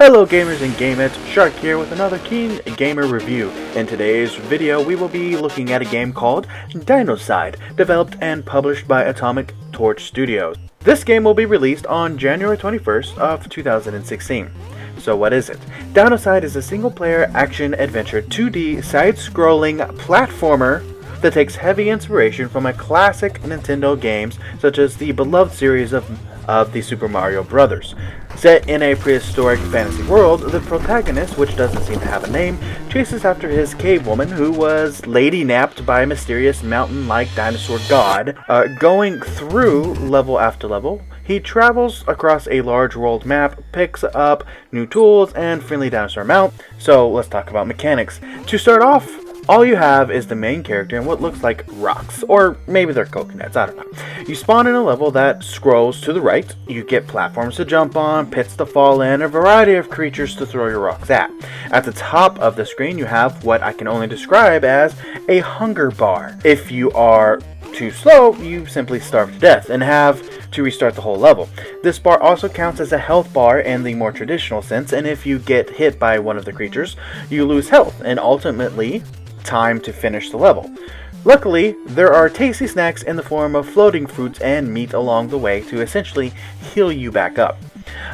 Hello gamers and gamettes, Shark here with another KeenGamer review. In today's video we will be looking at a game called Dinocide, developed and published by Atomic Torch Studios. This game will be released on January 21st of 2016. So what is it? Dinocide is a single-player action-adventure 2D side-scrolling platformer that takes heavy inspiration from a classic Nintendo games such as the beloved series of the Super Mario Bros. Set in a prehistoric fantasy world, the protagonist, which doesn't seem to have a name, chases after his cave woman who was lady-napped by a mysterious mountain-like Dinosaur God. Going through level after level, he travels across a large world map, picks up new tools and friendly dinosaur mount. So let's talk about mechanics. To start off, all you have is the main character and what looks like rocks, or maybe they're coconuts, I don't know. You spawn in a level that scrolls to the right, you get platforms to jump on, pits to fall in, a variety of creatures to throw your rocks at. At the top of the screen you have what I can only describe as a hunger bar. If you are too slow, you simply starve to death and have to restart the whole level. This bar also counts as a health bar in the more traditional sense, and if you get hit by one of the creatures, you lose health and ultimately time to finish the level. Luckily, there are tasty snacks in the form of floating fruits and meat along the way to essentially heal you back up.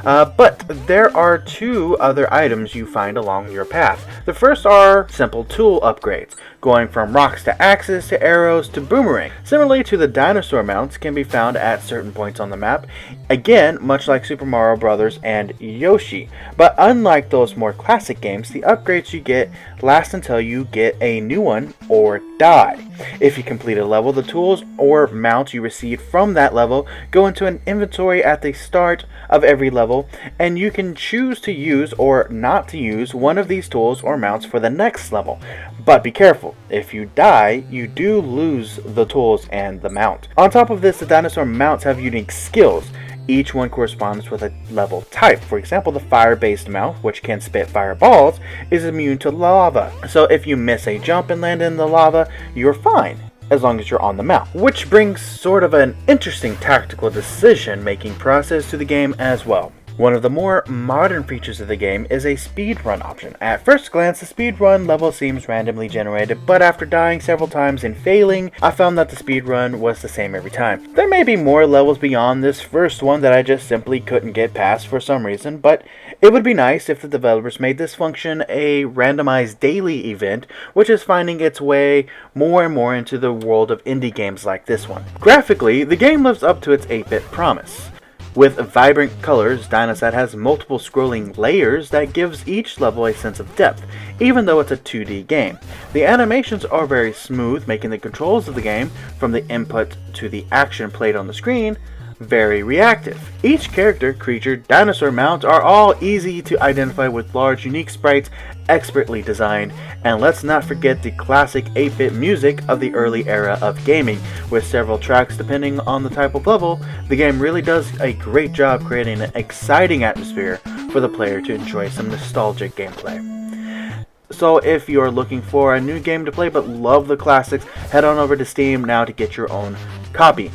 But there are two other items you find along your path. The first are simple tool upgrades, going from rocks to axes to arrows to boomerang. Similarly to the dinosaur mounts can be found at certain points on the map, again much like Super Mario Bros. And Yoshi. But unlike those more classic games, the upgrades you get last until you get a new one or die. If you complete a level, the tools or mounts you receive from that level go into an inventory at the start of every level, and you can choose to use or not to use one of these tools or mounts for the next level. But be careful, if you die, you do lose the tools and the mount. On top of this, the dinosaur mounts have unique skills. Each one corresponds with a level type. For example, the fire-based mount, which can spit fireballs, is immune to lava. So if you miss a jump and land in the lava, you're fine, as long as you're on the mount. Which brings sort of an interesting tactical decision-making process to the game as well. One of the more modern features of the game is a speedrun option. At first glance, the speedrun level seems randomly generated, but after dying several times and failing, I found that the speedrun was the same every time. There may be more levels beyond this first one that I just simply couldn't get past for some reason, but it would be nice if the developers made this function a randomized daily event, which is finding its way more and more into the world of indie games like this one. Graphically, the game lives up to its 8-bit promise. With vibrant colors, Dinocide has multiple scrolling layers that gives each level a sense of depth, even though it's a 2D game. The animations are very smooth, making the controls of the game, from the input to the action played on the screen, very reactive. Each character, creature, dinosaur mount are all easy to identify with large, unique sprites, expertly designed, and let's not forget the classic 8-bit music of the early era of gaming. With several tracks depending on the type of level, the game really does a great job creating an exciting atmosphere for the player to enjoy some nostalgic gameplay. So if you're looking for a new game to play but love the classics, head on over to Steam now to get your own copy.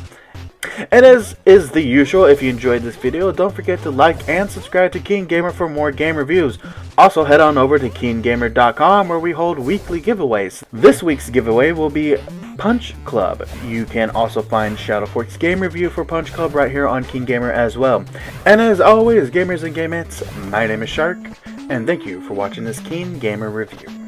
And as is the usual, if you enjoyed this video, don't forget to like and subscribe to KeenGamer for more game reviews. Also head on over to KeenGamer.com where we hold weekly giveaways. This week's giveaway will be Punch Club. You can also find Shadowfork's game review for Punch Club right here on KeenGamer as well. And as always, gamers and gamettes, my name is Shark, and thank you for watching this KeenGamer review.